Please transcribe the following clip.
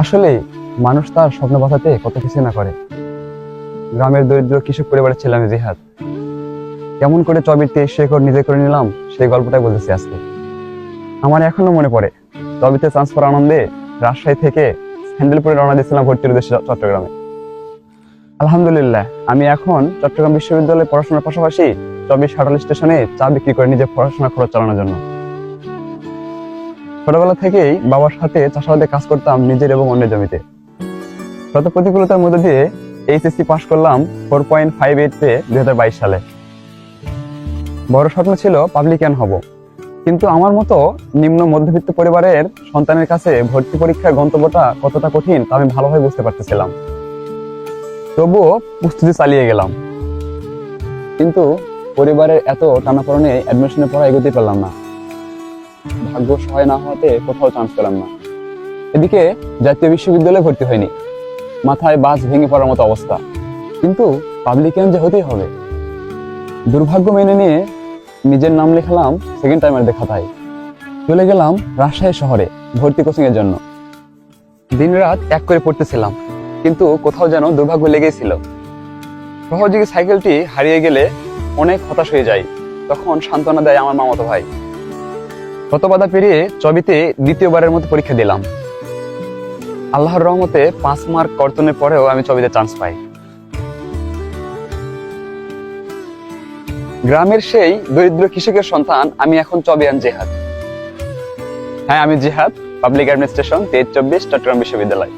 আসলে মানুষ তার স্বপ্ন বাঁচাতে কত কিছু না করে। গ্রামের দরিদ্র কৃষক পরিবারের ছেলে আমি জিহাদ। কেমন করে চবির 23 একর নিজে করে নিলাম সেই গল্পটাই বলতেছি আজকে। আমার এখনো মনে পড়ে, চবিতে চান্স পাওয়ার আনন্দে রাজশাহী থেকে স্যান্ডেলপুরে রওনা দিয়েছিলাম ভর্তির উদ্দেশ্যে চট্টগ্রামে। আলহামদুলিল্লাহ, আমি এখন চট্টগ্রাম বিশ্ববিদ্যালয়ে পড়াশোনার পাশাপাশি চবি শাটল স্টেশনে চা বিক্রি করে নিজের পড়াশোনার খরচ চালানোর জন্য। ছোটবেলা থেকেই বাবার সাথে চাষাবাদে কাজ করতাম নিজের এবং অন্যের জমিতে। শত প্রতিকূলতার মধ্যে দিয়ে এইচএসসি পাশ করলাম 4.58 পেয়ে 2022 সালে। বড় স্বপ্ন ছিল পাবলিকান হব, কিন্তু আমার মতো নিম্ন মধ্যবিত্ত পরিবারের সন্তানের কাছে ভর্তি পরীক্ষার গন্তব্যটা কতটা কঠিন তা আমি ভালোভাবে বুঝতে পারতেছিলাম। তবুও প্রস্তুতি চালিয়ে গেলাম, কিন্তু পরিবারের এত টানাপোড়েনে অ্যাডমিশনের পড়া এগোতে পারলাম না। ভাগ্য সহায় না হওয়াতে কোথাও চান্স পেলাম না। এদিকে জাতীয় বিশ্ববিদ্যালয়ে ভর্তি হয়নি, মাথায় বাজ ভেঙে পড়ার মতো অবস্থা। কিন্তু পাবলিকান যে হতেই হবে। দুর্ভাগ্য মেনে নিয়ে নিজের নাম লেখালাম সেকেন্ড টাইমারদের খাতায়। চলে গেলাম রাজশাহী শহরে ভর্তি কোচিং এর জন্য। দিন রাত এক করে পড়তেছিলাম, কিন্তু কোথাও যেন দুর্ভাগ্য লেগেই ছিল। সহযোগী সাইকেলটি হারিয়ে গেলে অনেক হতাশ হয়ে যায়। তখন সান্ত্বনা দেয় আমার মামাতো ভাই। কত বাধা পেরিয়ে চবিতে দ্বিতীয়বারের মতো পরীক্ষা দিলাম। আল্লাহর রহমতে 5 মার্ক কর্তনের পরেও আমি চবিতে চান্স পাই। গ্রামের সেই দরিদ্র কৃষকের সন্তান আমি এখন চবিয়ান জিহাদ। হ্যাঁ, আমি জিহাদ, পাবলিক অ্যাডমিনিস্ট্রেশন 23-24 চট্টগ্রাম বিশ্ববিদ্যালয়।